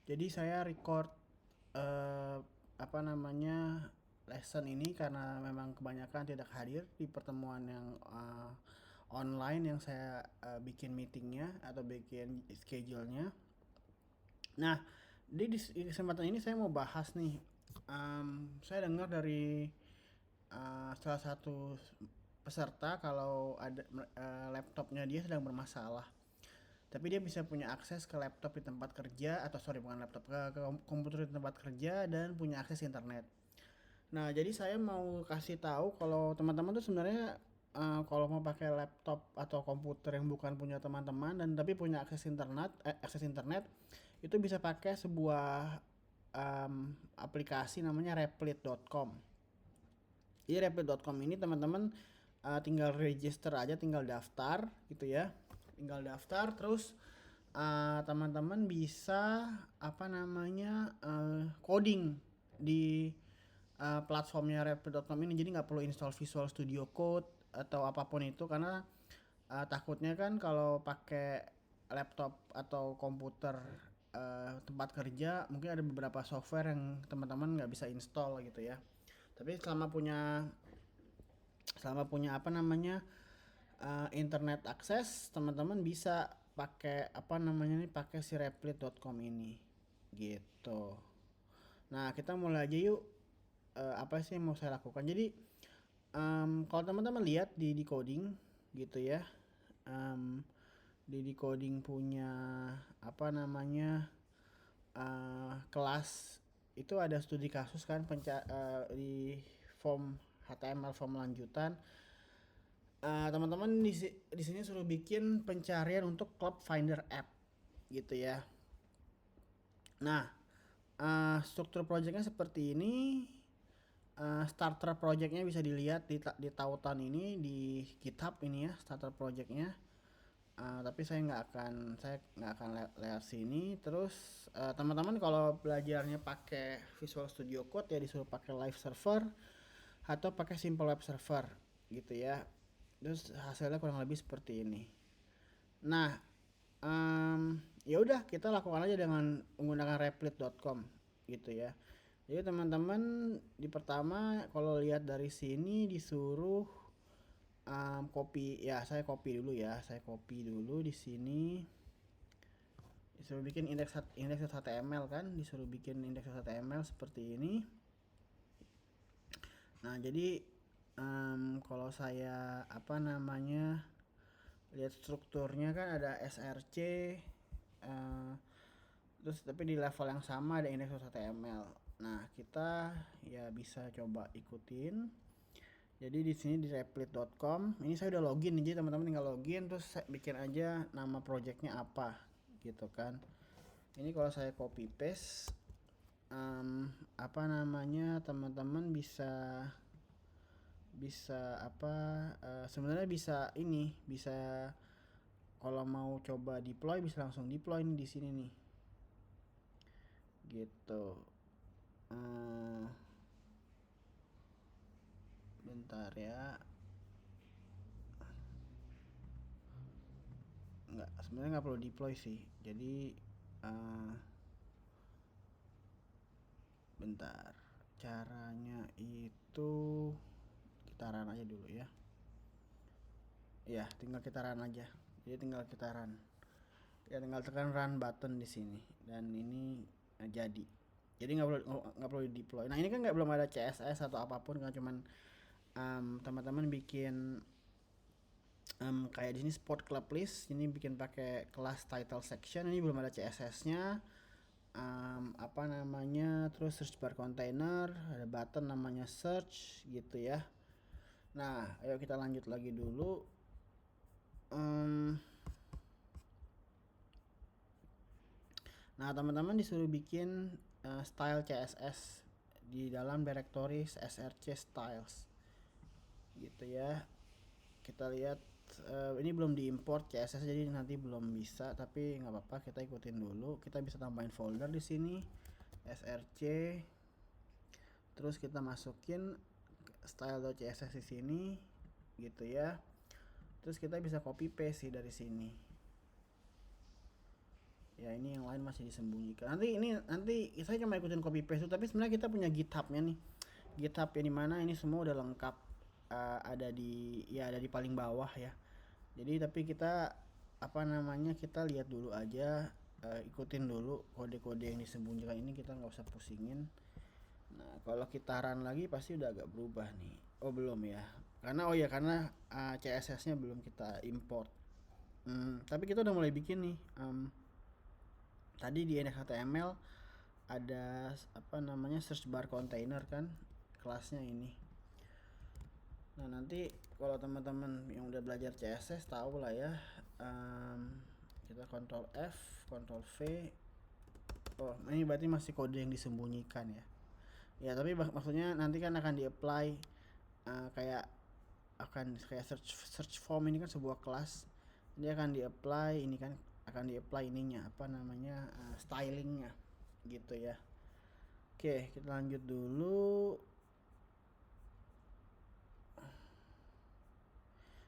Jadi saya record eh, apa namanya lesson ini karena memang kebanyakan tidak hadir di pertemuan yang online yang saya bikin meetingnya atau bikin schedule-nya. Nah, di kesempatan ini saya mau bahas nih. Saya dengar dari salah satu peserta kalau ada laptopnya dia sedang bermasalah. Tapi dia bisa punya akses ke laptop di tempat kerja atau sorry bukan laptop ke komputer di tempat kerja dan punya akses internet. Nah, jadi saya mau kasih tahu kalau teman-teman tuh sebenarnya kalau mau pakai laptop atau komputer yang bukan punya teman-teman dan tapi punya akses internet itu bisa pakai sebuah aplikasi namanya replit.com. Jadi replit.com ini teman-teman tinggal register aja, tinggal daftar gitu ya. Tinggal daftar terus teman-teman bisa apa namanya coding di platformnya replit.com ini. Jadi nggak perlu install Visual Studio Code atau apapun itu karena takutnya kan kalau pakai laptop atau komputer tempat kerja mungkin ada beberapa software yang teman-teman nggak bisa install gitu ya. Tapi selama punya apa namanya internet akses, teman-teman bisa pakai apa namanya nih pakai si replit.com ini gitu. Nah, kita mulai aja yuk. Apa sih yang mau saya lakukan? Jadi kalau teman-teman lihat di decoding gitu ya, di decoding punya apa namanya kelas itu ada studi kasus kan di form HTML form lanjutan. Teman-teman di sini suruh bikin pencarian untuk Club Finder app gitu ya. Nah, struktur projectnya seperti ini. Starter projectnya bisa dilihat di tautan ini di GitHub ini ya starter projectnya. Tapi saya nggak akan lewat sini. Terus teman-teman kalau belajarnya pakai Visual Studio Code ya disuruh pakai live server atau pakai simple web server gitu ya. Terus hasilnya kurang lebih seperti ini. Nah, ya udah kita lakukan aja dengan menggunakan replit.com gitu ya. Jadi teman-teman di pertama kalau lihat dari sini disuruh copy ya, saya copy dulu ya. Saya copy dulu di sini. Disuruh bikin indeks HTML kan, disuruh bikin indeks HTML seperti ini. Nah, jadi kalau saya apa namanya lihat strukturnya kan ada src terus tapi di level yang sama ada indeks HTML. Nah, kita ya bisa coba ikutin. Jadi di sini di replit.com ini saya udah login nih, jadi teman-teman tinggal login terus saya bikin aja nama projectnya apa gitu kan. Ini kalau saya copy paste apa namanya teman-teman bisa bisa apa sebenarnya bisa ini bisa kalau mau coba deploy bisa langsung deploy nih di sini nih gitu. Bentar ya, nggak sebenarnya nggak perlu deploy sih, jadi uh, bentar caranya itu kita run aja dulu ya. Ya tinggal kita run aja, jadi tinggal kita run ya, tinggal tekan run button di sini dan ini jadi nggak perlu di deploy. Nah, ini kan nggak belum ada CSS atau apapun kan, cuman teman-teman bikin kayak di sini sport club list ini bikin pakai kelas title section, ini belum ada CSS-nya. Apa namanya terus search bar container ada button namanya search gitu ya. Nah, ayo kita lanjut lagi dulu. Nah, teman-teman disuruh bikin style CSS di dalam directory src styles gitu ya. Kita lihat ini belum diimport CSS jadi nanti belum bisa, tapi nggak apa-apa kita ikutin dulu. Kita bisa tambahin folder di sini src, terus kita masukin style.css di sini gitu ya. Terus kita bisa copy paste sih dari sini Ya ini yang lain masih disembunyikan. Nanti saya cuma ikutin copy paste, tapi sebenarnya kita punya GitHub-nya nih. GitHub yang di mana ini semua udah lengkap. Ada di paling bawah ya. Jadi tapi kita kita lihat dulu aja, ikutin dulu kode-kode yang disembunyikan ini, kita nggak usah pusingin. Nah kalau kita run lagi pasti udah agak berubah nih. Oh belum ya, karena CSS-nya belum kita import. Tapi kita udah mulai bikin nih. Tadi di index.html ada search bar container kan, kelasnya ini. Nah nanti kalau teman-teman yang udah belajar CSS tahu lah ya, kita Ctrl F, Ctrl V. Oh ini berarti masih kode yang disembunyikan ya. Ya tapi maksudnya nanti kan akan di-apply, kayak search form ini kan sebuah kelas. Ini akan di-apply ini kan, akan di-apply ininya stylingnya gitu ya. Oke, kita lanjut dulu.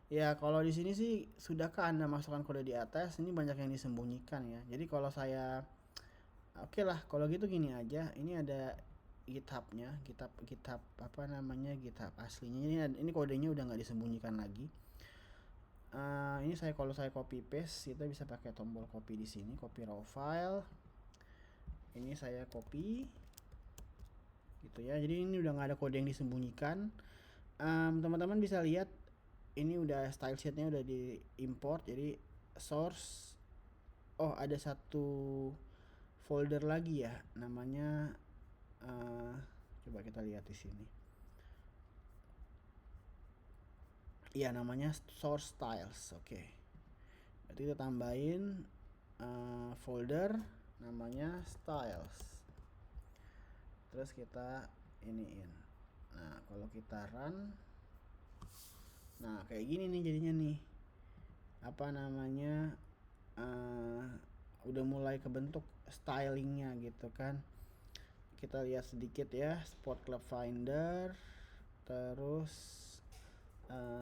Ya kalau di sini sih, sudahkah Anda masukkan kode di atas? Ini banyak yang disembunyikan ya. Jadi kalau saya, oke lah kalau gitu gini aja. Ini ada GitHub-nya, GitHub GitHub aslinya. Ini kodenya udah nggak disembunyikan lagi. Ini kalau saya copy paste, kita bisa pakai tombol copy di sini, copy raw file. Ini saya copy, gitu ya. Jadi ini udah nggak ada kode yang disembunyikan. Teman-teman bisa lihat ini udah style sheetnya udah diimport. Jadi source, ada satu folder lagi ya, namanya coba kita lihat di sini. Iya namanya source styles. Oke. Berarti kita tambahin folder namanya styles. Terus kita iniin. Nah kalau kita run, nah kayak gini nih jadinya nih, udah mulai kebentuk stylingnya gitu kan. Kita lihat sedikit ya, Sport Club Finder, terus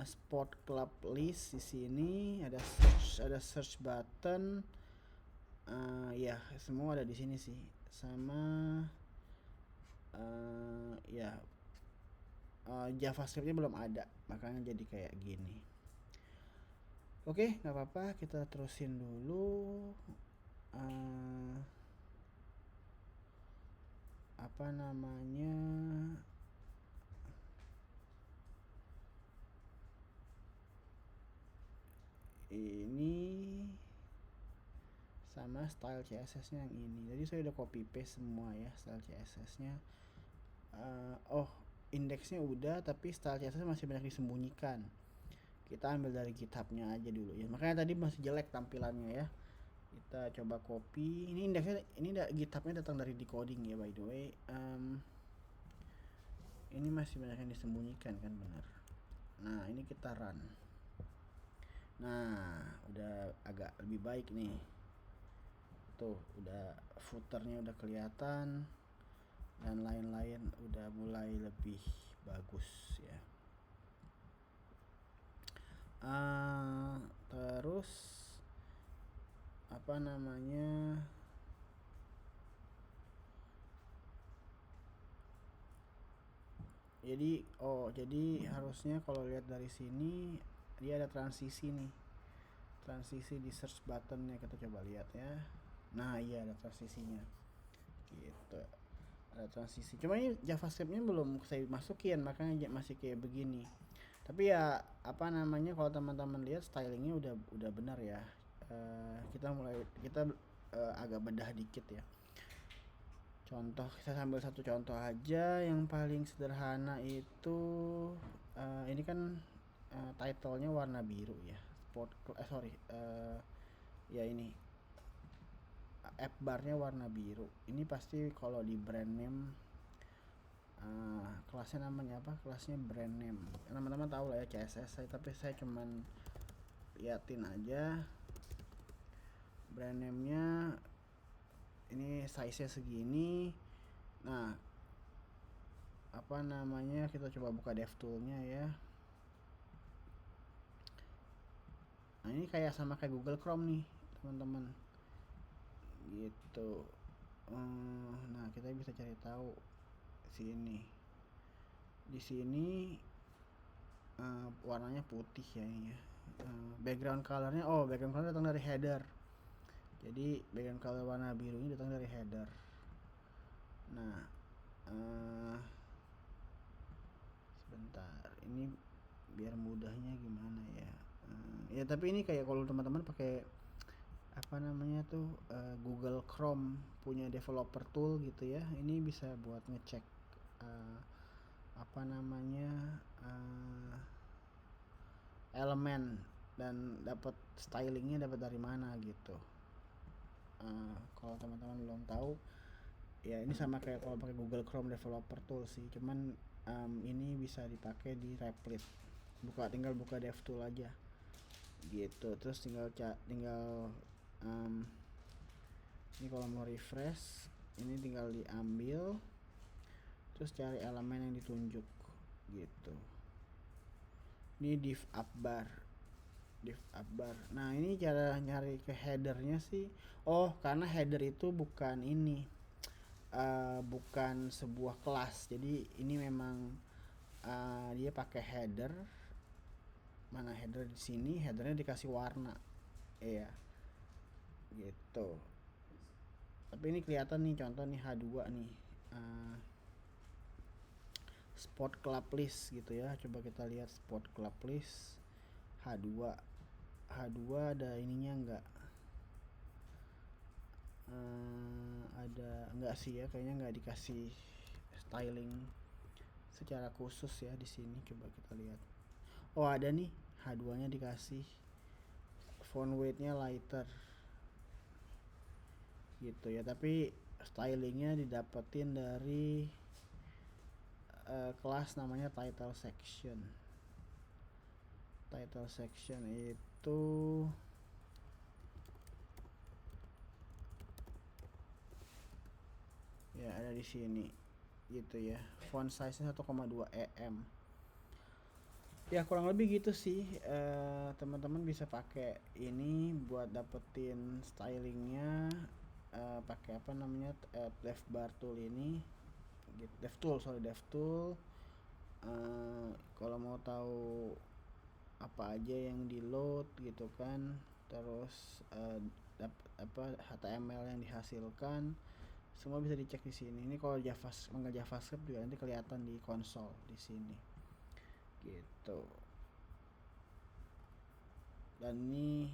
Sport Club List di sini, ada search button, ya semua ada di sini sih, sama JavaScript-nya belum ada, makanya jadi kayak gini. Oke, nggak apa-apa, kita terusin dulu. Ini sama style CSS-nya yang ini. Jadi saya udah copy paste semua ya style CSS-nya. Indeksnya udah, tapi style CSS masih banyak disembunyikan. Kita ambil dari GitHub-nya aja dulu ya. Makanya tadi masih jelek tampilannya ya. Kita coba copy. Ini indeksnya, ini GitHub-nya datang dari decoding ya by the way. Ini masih banyak yang disembunyikan kan, benar. Nah ini kita run. Nah udah agak lebih baik nih. Tuh udah footernya udah kelihatan dan lain-lain udah mulai lebih bagus ya. Terus jadi harusnya kalau lihat dari sini dia ada transisi nih, transisi di search buttonnya. Kita coba lihat ya. Nah iya ada transisinya gitu, ada transisi. Cuma ini JavaScript-nya belum saya masukin, makanya masih kayak begini. Tapi ya kalau teman-teman lihat stylingnya udah benar ya. Kita agak bedah dikit ya. Contoh, saya sambil satu contoh aja yang paling sederhana itu, ini kan title-nya warna biru ya. Ini app bar-nya warna biru. Ini pasti kalau di brand name, kelasnya namanya apa? Kelasnya brand name. Teman-teman tahu lah ya CSS, tapi saya cuman liatin aja. Brand name-nya ini size-nya segini. Nah, kita coba buka DevTool-nya ya. Nah, ini sama kayak Google Chrome nih, teman-teman. gitu. Nah, kita bisa cari tahu sini. Di sini warnanya putih ya ini ya. Background colornya, background color datang dari header. Jadi background color warna biru ini datang dari header. Nah, sebentar, ini biar mudahnya gimana ya. Ya tapi ini kayak kalau teman-teman pakai apa namanya tuh Google Chrome punya developer tool gitu ya, ini bisa buat ngecek apa namanya elemen dan dapat stylingnya dapat dari mana gitu. Kalau teman-teman belum tahu ya, ini sama kayak kalau pakai Google Chrome developer tool sih, cuman ini bisa dipakai di Replit. Tinggal buka DevTool aja gitu, terus tinggal ini kalau mau refresh ini tinggal diambil terus cari elemen yang ditunjuk gitu. Ini div up bar. Nah, ini cara nyari ke headernya sih. Karena header itu bukan ini, bukan sebuah kelas. Jadi ini memang dia pakai header. Mana header di sini? Headernya dikasih warna, iya, gitu. Tapi ini kelihatan nih, contoh nih H2 nih, Sport Club List gitu ya. Coba kita lihat Sport Club List H2. H2 ada ininya enggak? Ada enggak sih ya? Kayaknya enggak dikasih styling secara khusus ya di sini. Coba kita lihat. Ada nih, H2-nya dikasih font weight-nya lighter gitu ya, tapi stylingnya didapetin dari kelas namanya title section itu ya ada di sini gitu ya. Font size-nya 1,2 em. Ya kurang lebih gitu sih. Teman-teman bisa pakai ini buat dapetin stylingnya, pakai apa namanya DevBar tool ini gitu. DevTool. Kalau mau tahu apa aja yang di load gitu kan, terus HTML yang dihasilkan, semua bisa dicek di sini. Ini kalau JavaScript juga nanti kelihatan di konsol di sini gitu. Dan ini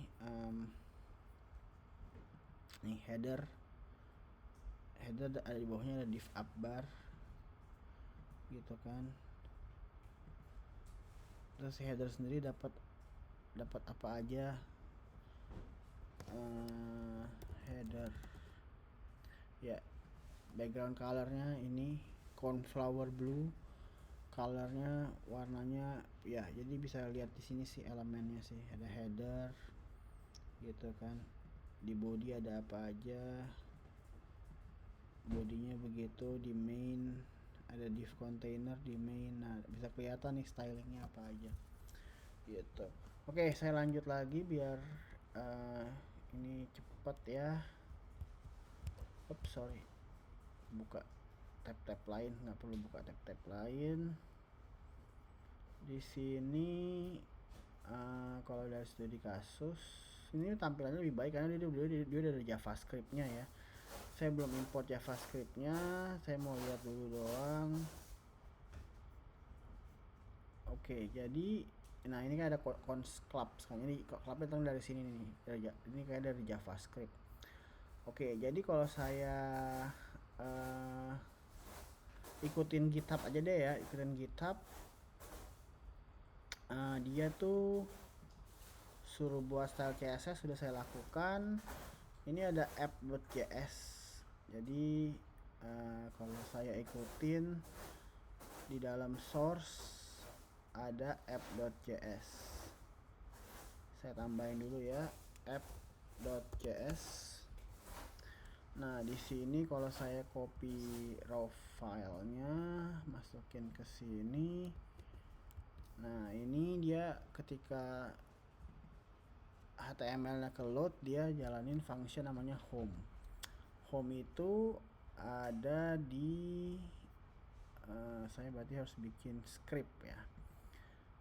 nih header ada di bawahnya, ada div up bar gitu kan. Terus header sendiri dapat apa aja. Header ya, background colornya ini cornflower blue, colornya warnanya ya, jadi bisa lihat di sini sih elemennya sih. Ada header gitu kan, di body ada apa aja, bodinya begitu. Di main ada div container di main. Nah, bisa kelihatan nih stylingnya apa aja gitu. Oke, saya lanjut lagi biar ini cepet ya. Sorry, buka tab lain, nggak perlu buka tab lain. Di sini kalau dari studi kasus ini tampilannya lebih baik karena dia udah ada JavaScript-nya ya. Saya belum import JavaScript-nya, saya mau lihat dulu doang. Oke, jadi nah ini kan ada cons club sekarang. Ini clubnya datang dari sini nih. Ini kayak dari JavaScript. Oke, jadi kalau saya ikutin GitHub aja deh ya, ikutin GitHub. Dia tuh suruh buat style CSS, sudah saya lakukan. Ini ada app.js. Jadi kalau saya ikutin di dalam source ada app.js. Saya tambahin dulu ya, app.js. Nah, di sini kalau saya copy raw filenya, masukin ke sini. Nah, ini dia ketika HTML-nya ke load, dia jalanin function namanya home. home itu ada di saya berarti harus bikin script ya.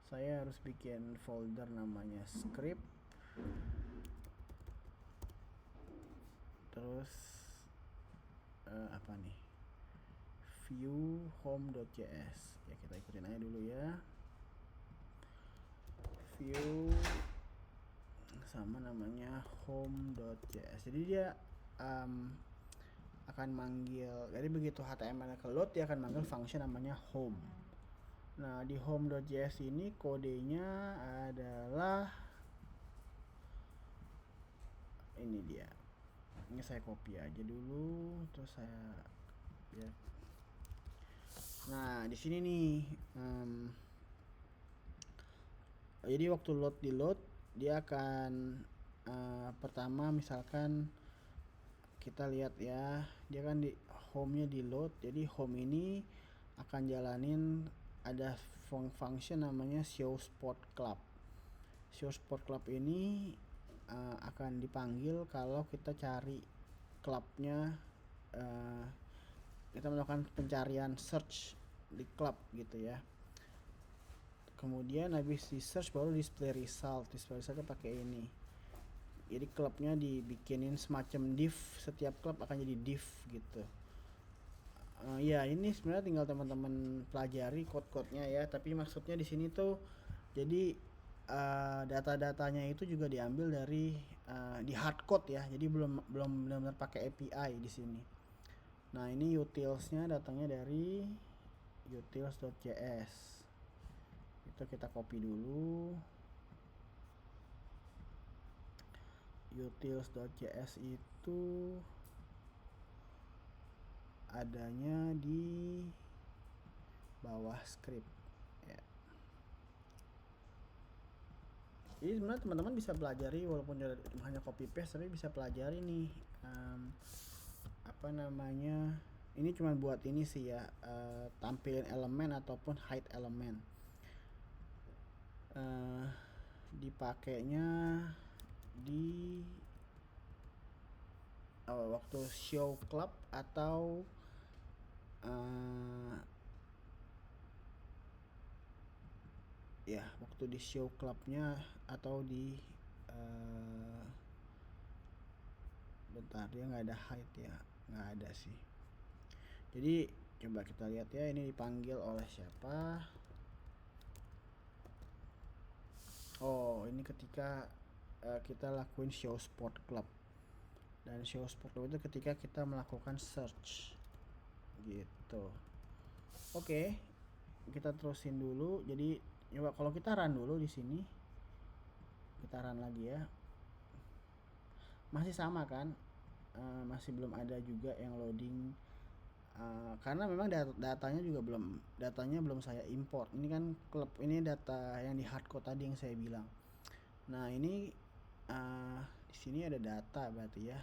Saya harus bikin folder namanya script. Terus apa nih? View home.js. Ya kita ikutin aja dulu ya. View sama namanya home.js. Jadi dia akan manggil, jadi begitu HTML ke load dia akan manggil function namanya home. Nah di home.js ini kodenya adalah ini dia. Ini saya copy aja dulu, terus saya ya. Nah di sini nih jadi waktu di load dia akan pertama misalkan kita lihat ya, dia kan di home-nya di load. Jadi home ini akan jalanin ada function namanya show sport club. Show sport club ini akan dipanggil kalau kita cari klubnya, kita melakukan pencarian search di klub gitu ya. Kemudian habis di search baru display result. Display resultnya pakai ini. Jadi klubnya dibikinin semacam div, setiap klub akan jadi div gitu. Ya ini sebenarnya tinggal teman-teman pelajari code-codenya ya. Tapi maksudnya di sini tuh jadi data-datanya itu juga diambil dari di hardcode ya. Jadi belum benar-benar pakai API di sini. Nah ini utilsnya datangnya dari utils.js. Itu kita copy dulu. Utils.js itu adanya di bawah script ya. Jadi sebenarnya teman-teman bisa pelajari walaupun hanya copy paste, tapi bisa pelajari nih apa namanya, ini cuma buat ini sih ya, tampilin elemen ataupun hide elemen. Dipakainya di waktu show club atau ya waktu di show clubnya atau di bentar, dia nggak ada hide ya, nggak ada sih. Jadi coba kita lihat ya, ini dipanggil oleh siapa. Oh ini ketika kita lakuin show sport club. Dan show sport club itu ketika kita melakukan search gitu. Oke, kita terusin dulu. Jadi coba kalau kita run dulu di sini, kita run lagi ya, masih sama kan, masih belum ada juga yang loading, karena memang datanya juga belum saya import. Ini kan klub, ini data yang di hardcode tadi yang saya bilang. Nah ini di sini ada data berarti ya.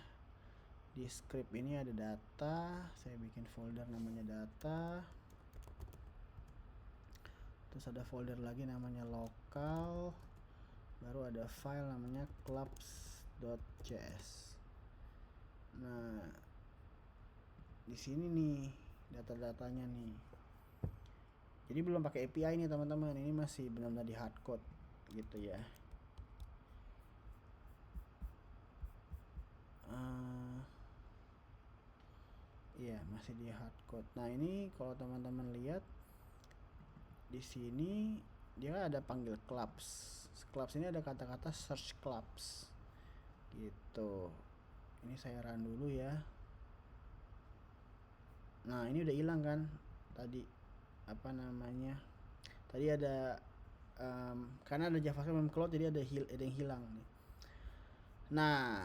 Di script ini ada data, saya bikin folder namanya data. Terus ada folder lagi namanya lokal. Baru ada file namanya clubs.js. Nah, di sini nih data-datanya nih. Jadi belum pakai API nih teman-teman. Ini masih benar-benar di hardcode gitu ya. Iya, masih di hardcode. Nah, ini kalau teman-teman lihat di sini dia ada panggil clubs. Clubs ini ada kata-kata search clubs. Gitu. Ini saya run dulu ya. Nah, ini udah hilang kan? Tadi apa namanya? Tadi ada karena ada JavaScript belum cloud, jadi ada yang hilang nih. Nah,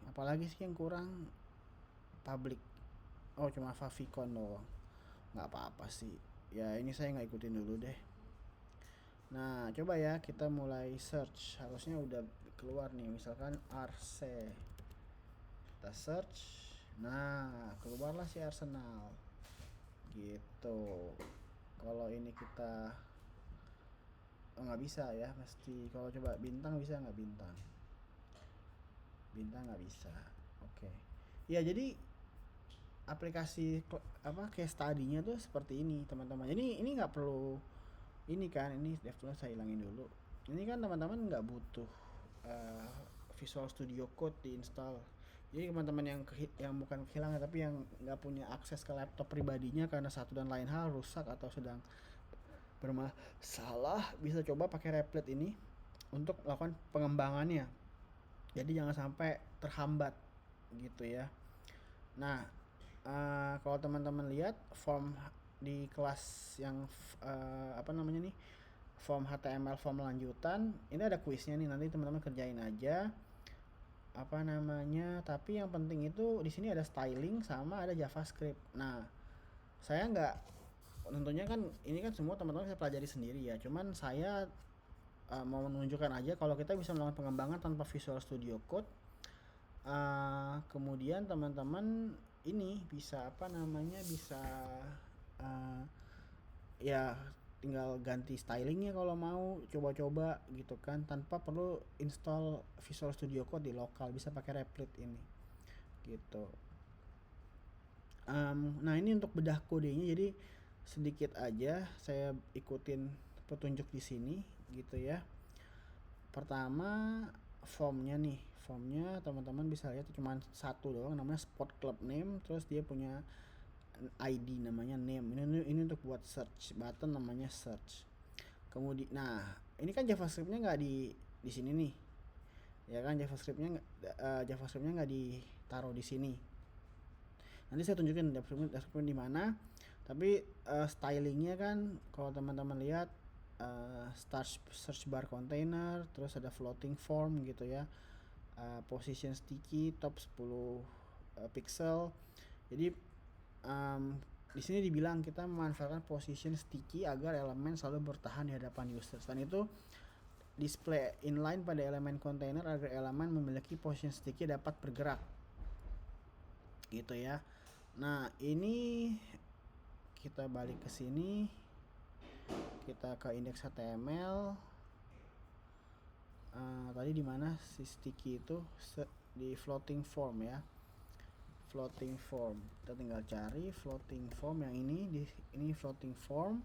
apalagi sih yang kurang? Public. Oh cuma favicon doang, nggak apa-apa sih ya, ini saya nggak ikutin dulu deh. Nah coba ya kita mulai search, harusnya udah keluar nih, misalkan RC, kita search, nah keluarlah si Arsenal gitu. Kalau ini kita nggak bisa ya, mesti kalau coba bintang bisa nggak bintang, bintang nggak bisa. Oke. Ya jadi aplikasi case study-nya tuh seperti ini teman-teman. Jadi ini nggak perlu ini kan, ini DevTools saya hilangin dulu. Ini kan teman-teman nggak butuh uh, Visual Studio Code diinstal. Jadi teman-teman yang bukan kehilangan tapi yang nggak punya akses ke laptop pribadinya karena satu dan lain hal rusak atau sedang bermasalah, bisa coba pakai Replit ini untuk melakukan pengembangannya. Jadi jangan sampai terhambat gitu ya. Nah, kalau teman-teman lihat form di kelas yang apa namanya nih, form HTML form lanjutan, ini ada kuisnya nih, nanti teman-teman kerjain aja apa namanya. Tapi yang penting itu di sini ada styling sama ada JavaScript. Nah, saya nggak, tentunya kan ini kan semua teman-teman bisa pelajari sendiri ya. Cuman saya mau menunjukkan aja kalau kita bisa melakukan pengembangan tanpa Visual Studio Code. Kemudian teman-teman ini bisa apa namanya, bisa ya tinggal ganti stylingnya kalau mau coba-coba gitu kan, tanpa perlu install Visual Studio Code di lokal, bisa pakai Replit ini gitu. Nah ini untuk bedah kodenya, jadi sedikit aja saya ikutin petunjuk di sini gitu ya. Pertama formnya nih, formnya teman-teman bisa lihat cuma satu doang, namanya Sport Club Name, terus dia punya ID namanya name. Ini untuk buat search, button namanya search. Kemudian, nah ini kan JavaScriptnya nggak di sini nih, ya kan JavaScriptnya nggak ditaruh di sini. Nanti saya tunjukin JavaScriptnya di mana. Tapi stylingnya kan kalau teman-teman lihat, start search bar container, terus ada floating form gitu ya, position sticky, top 10 pixel. Jadi di sini dibilang kita memanfaatkan position sticky agar elemen selalu bertahan di hadapan user. Selain itu, display inline pada elemen container agar elemen memiliki position sticky dapat bergerak. Gitu ya. Nah, ini kita balik ke sini. Kita ke index HTML. Tadi di mana si sticky itu? Di floating form ya. Floating form, kita tinggal cari floating form yang ini floating form.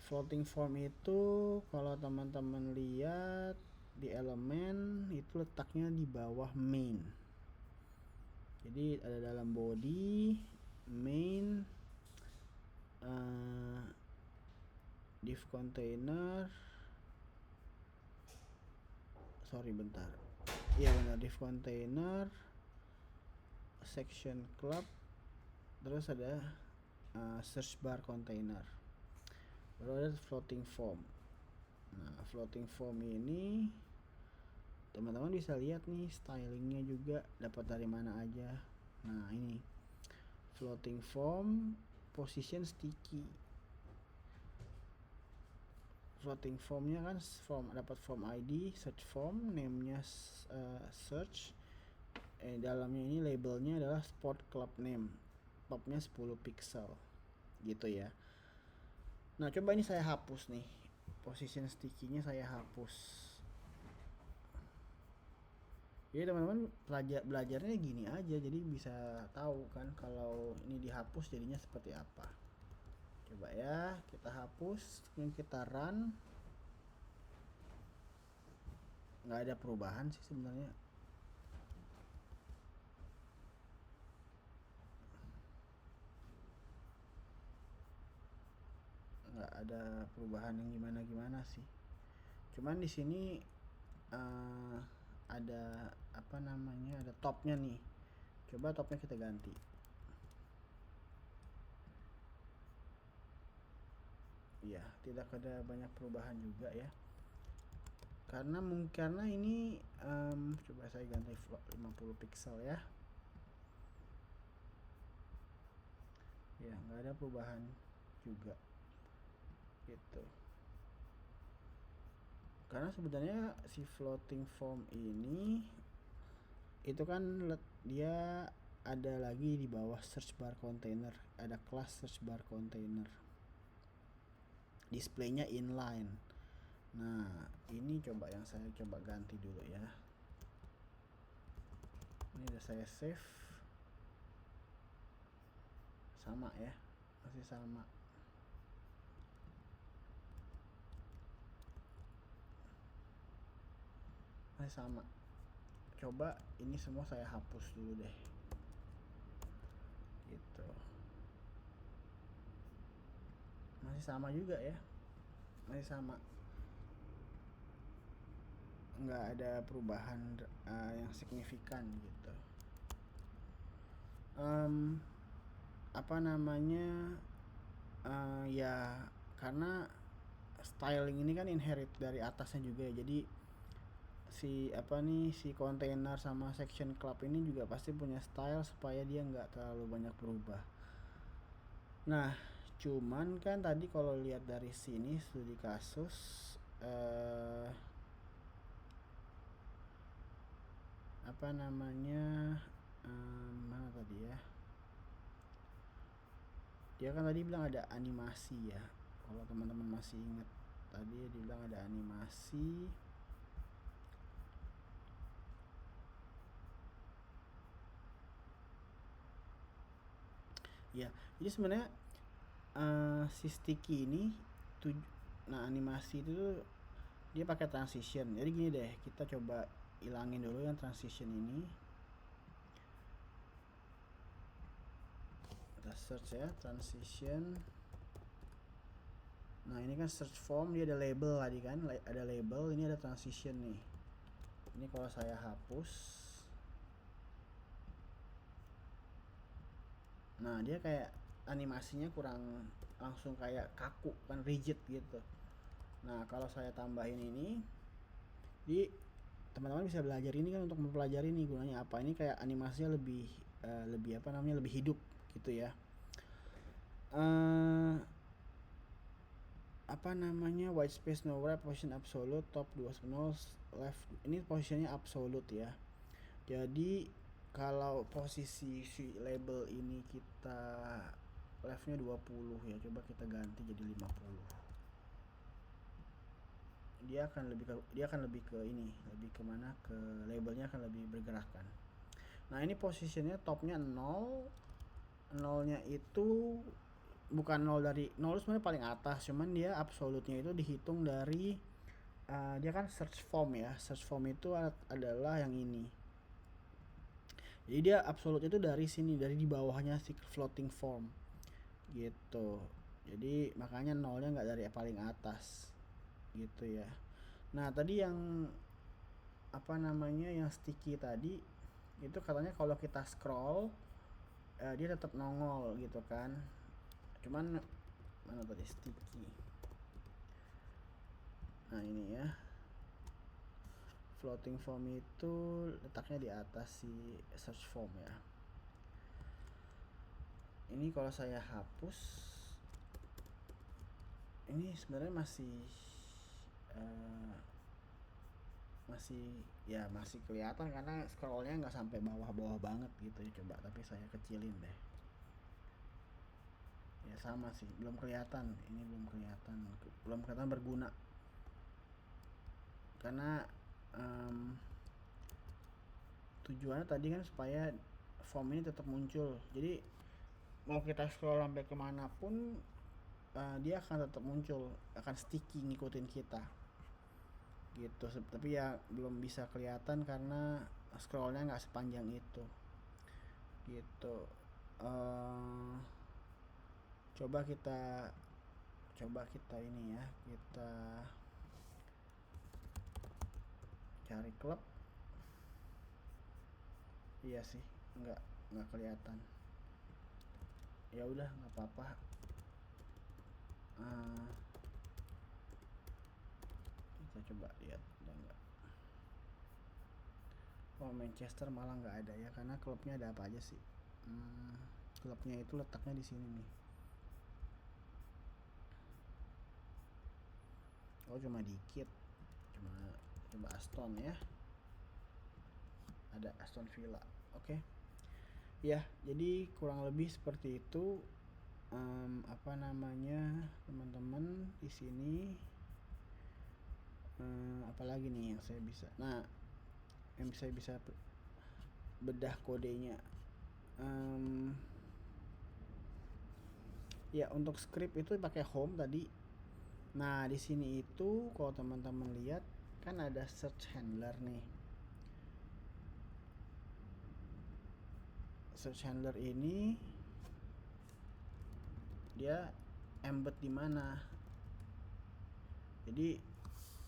Floating form itu kalau teman-teman lihat di elemen itu letaknya di bawah main. Jadi ada dalam body, main, div container, iya benar, div container, section club, terus ada search bar container, baru ada floating form. Nah, floating form ini teman-teman bisa lihat nih stylingnya juga dapat dari mana aja. Nah, ini floating form, position sticky. Floating formnya kan dapat form ID, search form, namenya search. Dalamnya ini labelnya adalah Sport Club Name, topnya 10 pixel gitu ya. Nah, coba ini saya hapus nih, position sticky-nya saya hapus. Jadi teman-teman belajarnya gini aja, jadi bisa tahu kan kalau ini dihapus jadinya seperti apa. Coba ya, kita hapus, kemudian kita run. Nggak ada perubahan sih sebenarnya. Nggak ada perubahan yang gimana sih. Cuman di sini ada apa namanya, ada topnya nih. Coba topnya kita ganti. Iya, tidak ada banyak perubahan juga ya. Karena ini coba saya ganti 50 pixel ya. Ya, nggak ada perubahan juga gitu. Karena sebenarnya si floating form ini itu kan dia ada lagi di bawah search bar container, ada kelas search bar container, displaynya inline. Nah, ini coba yang saya coba ganti dulu ya. Ini udah saya save. Sama ya, masih sama. Masih sama. Coba ini semua saya hapus dulu deh. Gitu. Masih sama juga ya. Masih sama. Nggak ada perubahan yang signifikan gitu. Apa namanya, ya karena styling ini kan inherit dari atasnya juga ya. Jadi si container sama section club ini juga pasti punya style supaya dia nggak terlalu banyak berubah. Nah, cuman kan tadi kalau lihat dari sini studi kasus, apa namanya, mana tadi ya, dia kan tadi bilang ada animasi ya. Kalau teman-teman masih ingat, tadi dia bilang ada animasi. Ya, jadi sebenarnya si sticky ini nah animasi itu dia pakai transition. Jadi gini deh, kita coba ilangin dulu yang transition ini. Kita search ya, transition. Nah, ini kan search form, dia ada label tadi kan, ada label, ini ada transition nih. Ini kalau saya hapus, nah dia kayak animasinya kurang langsung kayak kaku kan, rigid gitu. Nah, kalau saya tambahin ini, di teman-teman bisa belajar ini kan untuk mempelajari nih gunanya apa. Ini kayak animasinya lebih apa namanya, lebih hidup gitu ya. Apa namanya, white space nowhere, position absolute, top 2 left, ini posisinya absolute ya. Jadi kalau posisi si label ini kita leftnya 20 ya, coba kita ganti jadi 50. Dia akan lebih ke ini, lebih kemana, ke labelnya akan lebih bergerakkan. Nah, ini posisinya topnya 0. Nolnya itu bukan 0 dari 0 sebenarnya paling atas, cuman dia absolutnya itu dihitung dari dia kan search form ya. Search form itu adalah yang ini. Jadi dia absolut itu dari sini, dari di bawahnya si floating form gitu. Jadi makanya nolnya nggak dari paling atas gitu ya. Nah, tadi yang apa namanya, yang sticky tadi itu katanya kalau kita scroll dia tetap nongol gitu kan. Cuman mana tadi sticky, nah ini ya, floating form itu letaknya di atas si search form ya. Ini kalau saya hapus, ini sebenarnya masih kelihatan karena scrollnya nggak sampai bawah-bawah banget gitu ya. Coba tapi saya kecilin deh. Ya sama sih, belum kelihatan. Ini belum kelihatan berguna karena tujuannya tadi kan supaya form ini tetap muncul. Jadi mau kita scroll sampai kemanapun dia akan tetap muncul, akan sticky ngikutin kita gitu. Tapi ya belum bisa kelihatan karena scrollnya nggak sepanjang itu gitu. Coba kita ini ya, kita cari klub. Iya sih, nggak kelihatan. Ya udah, nggak apa-apa. Kita coba lihat ada nggak. Oh, Manchester malah nggak ada ya, karena klubnya ada apa aja sih. Klubnya itu letaknya di sini nih. Oh, cuma dikit. Coba Aston ya. Ada Aston Villa. Oke. Ya, jadi kurang lebih seperti itu. Apa namanya, teman-teman di sini. Apalagi nih yang saya bisa. Nah, yang bisa bedah kodenya. Ya untuk script itu pakai home tadi. Nah di sini itu kalau teman-teman lihat kan ada search handler nih. Search handler ini dia embed di mana? Jadi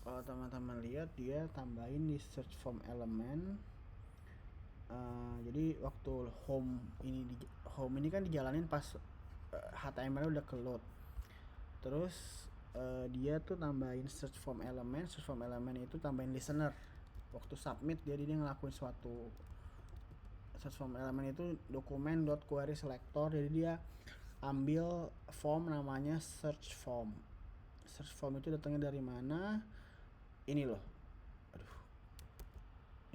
kalau teman-teman lihat dia tambahin di search form element. Jadi waktu home ini kan dijalanin pas HTML udah ke load. Terus dia tuh tambahin search form element itu tambahin listener. Waktu submit dia ngelakuin suatu search form element itu dokumen.query selector, jadi dia ambil form namanya search form. Search form itu datangnya dari mana? Ini loh.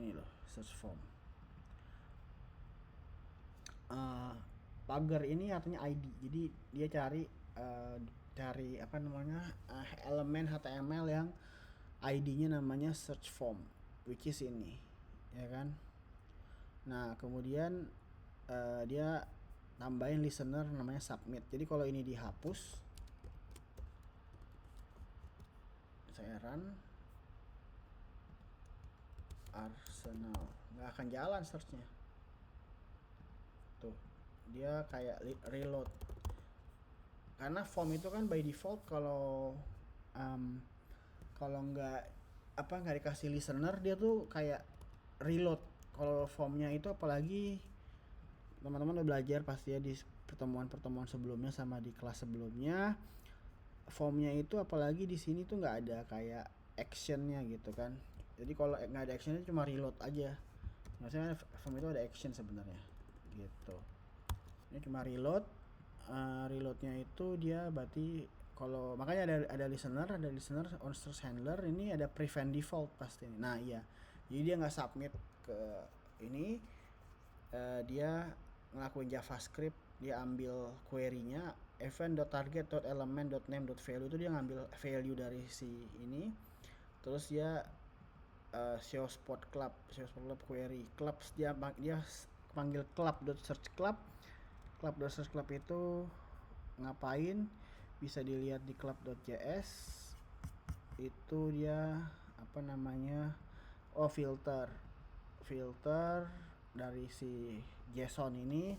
Ini loh search form. Pagar ini artinya ID. Jadi dia cari apa namanya elemen HTML yang ID-nya namanya search form, which is ini, ya kan? Nah kemudian dia tambahin listener namanya submit. Jadi kalau ini dihapus, saya run Arsenal, nggak akan jalan searchnya. Tuh dia kayak reload. Karena form itu kan by default kalau nggak dikasih listener dia tuh kayak reload. Kalau formnya itu, apalagi teman-teman udah belajar pasti ya di pertemuan sebelumnya sama di kelas sebelumnya, formnya itu apalagi di sini tuh nggak ada kayak actionnya gitu kan. Jadi kalau nggak ada actionnya cuma reload aja. Maksudnya form itu ada action sebenarnya gitu. Ini cuma reload. Reloadnya itu dia berarti kalau makanya ada listener on search handler ini ada prevent default pasti. Nah iya, jadi dia nggak submit ke ini, dia ngelakuin JavaScript, dia ambil query-nya event.target.element.name.value, itu dia ngambil value dari si ini, terus dia show spot club query clubs, dia panggil club.search itu ngapain, bisa dilihat di club.js. Itu dia apa namanya, filter dari si JSON ini,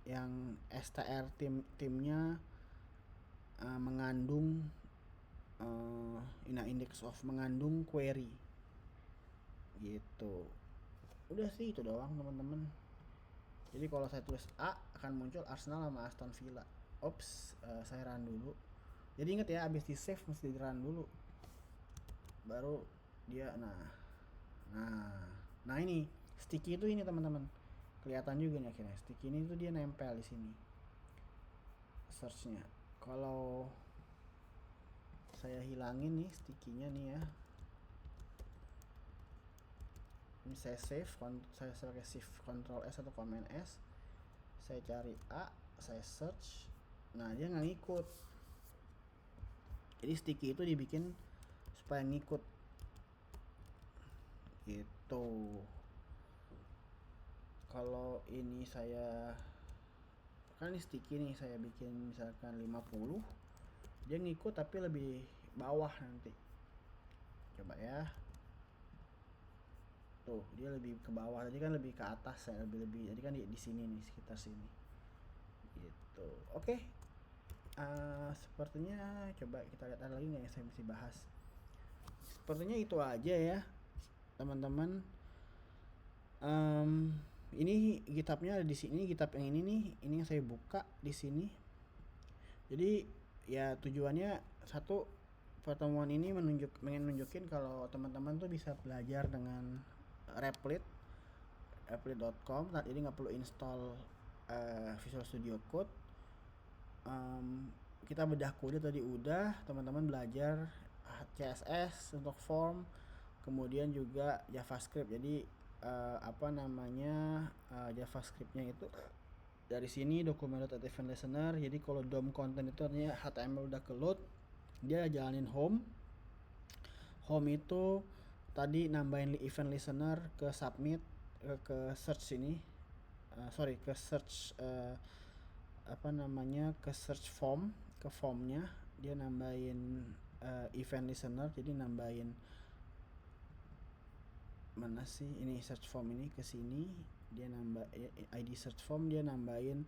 yang str timnya mengandung index of mengandung query gitu. Udah sih itu doang teman-teman. Jadi kalau saya tulis A akan muncul Arsenal sama Aston Villa. Saya run dulu. Jadi inget ya, abis di save mesti di run dulu baru dia. Nah ini sticky itu ini teman-teman, kelihatan juga nih akhirnya sticky ini tuh dia nempel di sini searchnya. Kalau saya hilangin nih sticky-nya nih ya, ini saya save, saya pakai shift Ctrl S atau Command S, saya cari A, saya search, nah dia nggak ngikut. Jadi sticky itu dibikin supaya ngikut gitu. Kalau ini saya kan ini sticky nih, saya bikin misalkan 50, dia ngikut tapi lebih bawah nanti. Coba ya, tuh dia lebih ke bawah, tadi kan lebih ke atas ya, lebih jadi kan di sini nih, sekitar sini gitu. Oke. Sepertinya coba kita lihat ada lagi nggak yang saya mesti bahas. Sepertinya itu aja ya teman-teman. Ini GitHub-nya ada di sini, GitHub yang ini nih, ini yang saya buka di sini. Jadi ya tujuannya satu, pertemuan ini pengen nunjukin kalau teman-teman tuh bisa belajar dengan replit.com. Jadi nggak perlu install Visual Studio Code. Kita bedah kode tadi udah, teman-teman belajar CSS untuk form, kemudian juga JavaScript. Jadi JavaScriptnya itu dari sini document.event listener. Jadi kalau DOM content itu artinya HTML udah ke load, dia jalanin home itu tadi nambahin event listener ke submit, ke search ini, sorry, ke search ke search form, ke formnya dia nambahin event listener, jadi nambahin mana sih ini search form ini, ke sini dia nambah ID search form, dia nambahin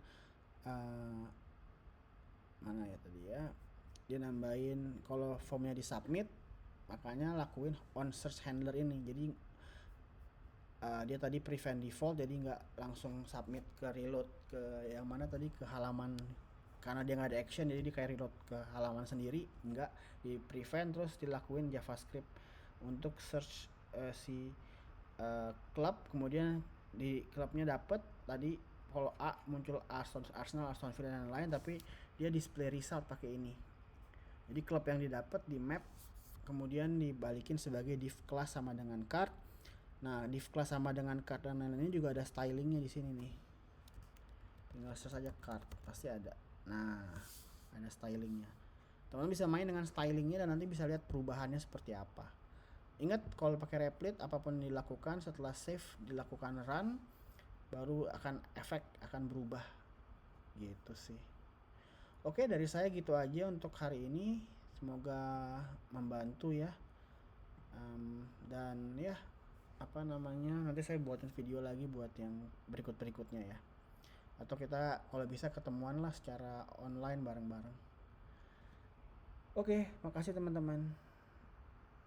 mana ya tadi ya, dia nambahin kalau formnya di submit, makanya lakuin on search handler ini. Jadi dia tadi prevent default, jadi nggak langsung submit ke reload ke yang mana tadi, ke halaman, karena dia nggak ada action, jadi dia kayak reload ke halaman sendiri, nggak di prevent, terus dilakuin JavaScript untuk search si klub. Kemudian di klubnya dapet tadi, kalau A muncul Arsenal, Aston Villa dan lain-lain, tapi dia display result pakai ini. Jadi klub yang didapat di map kemudian dibalikin sebagai div class sama dengan card. Nah, div class sama dengan card dan lain-lainnya juga ada stylingnya di sini nih. Tinggal search saja card, pasti ada. Nah, ada stylingnya. Teman-teman bisa main dengan stylingnya dan nanti bisa lihat perubahannya seperti apa. Ingat, kalau pakai Replit apapun dilakukan setelah save, dilakukan run, baru akan berubah gitu sih. Oke, dari saya gitu aja untuk hari ini, semoga membantu ya. Dan ya nanti saya buatin video lagi buat yang berikutnya ya, atau kita kalau bisa ketemuan lah secara online bareng-bareng. Oke, makasih teman-teman.